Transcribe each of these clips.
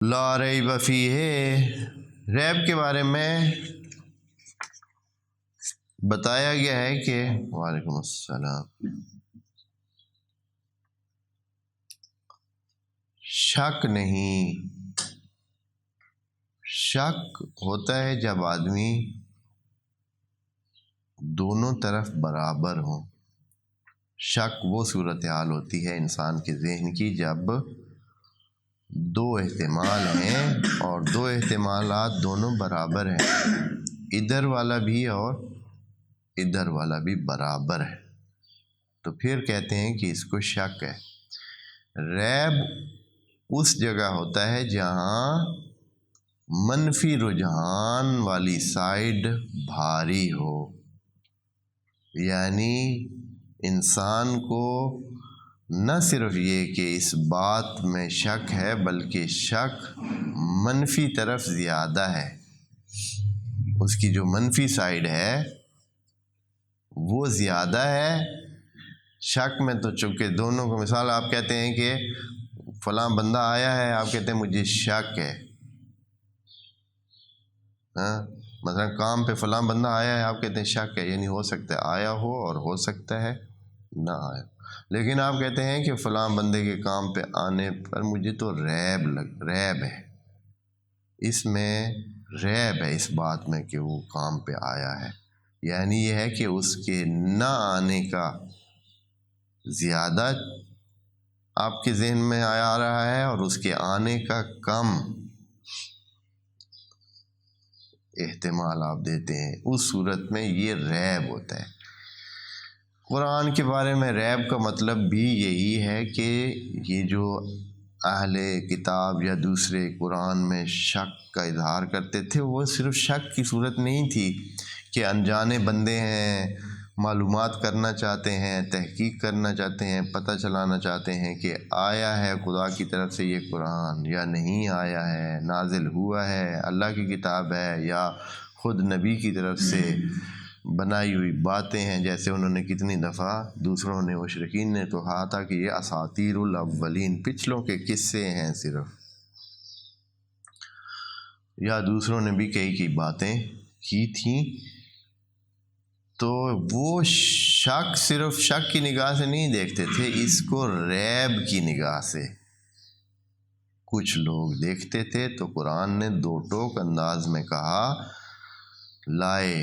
لا ریب فیہ، ریب کے بارے میں بتایا گیا ہے کہ وعلیکم السلام، شک نہیں، شک ہوتا ہے جب آدمی دونوں طرف برابر ہوں۔ شک وہ صورتحال ہوتی ہے انسان کے ذہن کی جب دو احتمال ہیں اور دو احتمالات دونوں برابر ہیں، ادھر والا بھی اور ادھر والا بھی برابر ہے، تو پھر کہتے ہیں کہ اس کو شک ہے۔ ریب اس جگہ ہوتا ہے جہاں منفی رجحان والی سائڈ بھاری ہو، یعنی انسان کو نہ صرف یہ کہ اس بات میں شک ہے بلکہ شک منفی طرف زیادہ ہے، اس کی جو منفی سائڈ ہے وہ زیادہ ہے شک میں۔ تو چونکہ دونوں کو مثال آپ کہتے ہیں کہ فلاں بندہ آیا ہے، آپ کہتے ہیں مجھے شک ہے، مثلا کام پہ فلاں بندہ آیا ہے، آپ کہتے ہیں شک ہے، یعنی ہو سکتا ہے آیا ہو اور ہو سکتا ہے نہ آیا۔ لیکن آپ کہتے ہیں کہ فلاں بندے کے کام پہ آنے پر مجھے تو ریب ہے، اس میں ریب ہے اس بات میں کہ وہ کام پہ آیا ہے، یعنی یہ ہے کہ اس کے نہ آنے کا زیادہ آپ کے ذہن میں آ رہا ہے اور اس کے آنے کا کم احتمال آپ دیتے ہیں، اس صورت میں یہ ریب ہوتا ہے۔ قرآن کے بارے میں ریب کا مطلب بھی یہی ہے کہ یہ جو اہل کتاب یا دوسرے قرآن میں شک کا اظہار کرتے تھے، وہ صرف شک کی صورت نہیں تھی کہ انجانے بندے ہیں، معلومات کرنا چاہتے ہیں، تحقیق کرنا چاہتے ہیں، پتہ چلانا چاہتے ہیں کہ آیا ہے خدا کی طرف سے یہ قرآن یا نہیں آیا ہے، نازل ہوا ہے، اللہ کی کتاب ہے یا خود نبی کی طرف سے بنائی ہوئی باتیں ہیں، جیسے انہوں نے کتنی دفعہ دوسروں نے مشرکین نے تو کہا تھا کہ یہ اساطیر الاولین، پچھلوں کے قصے ہیں صرف، یا دوسروں نے بھی کئی باتیں کی تھیں۔ تو وہ شک صرف شک کی نگاہ سے نہیں دیکھتے تھے، اس کو ریب کی نگاہ سے کچھ لوگ دیکھتے تھے۔ تو قرآن نے دو ٹوک انداز میں کہا، لائے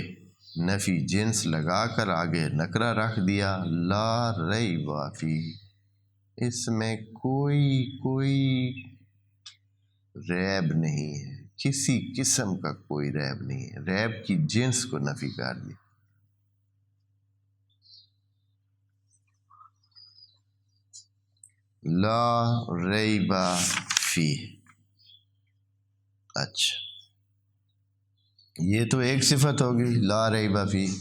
نفی جنس لگا کر آگے نکرہ رکھ دیا، لا ریب فیہ، اس میں کوئی ریب نہیں ہے، کسی قسم کا کوئی ریب نہیں ہے، ریب کی جنس کو نفی کر دی۔ لا ریب فیہ، اچھا یہ تو ایک صفت ہوگی لا ریب فیہ۔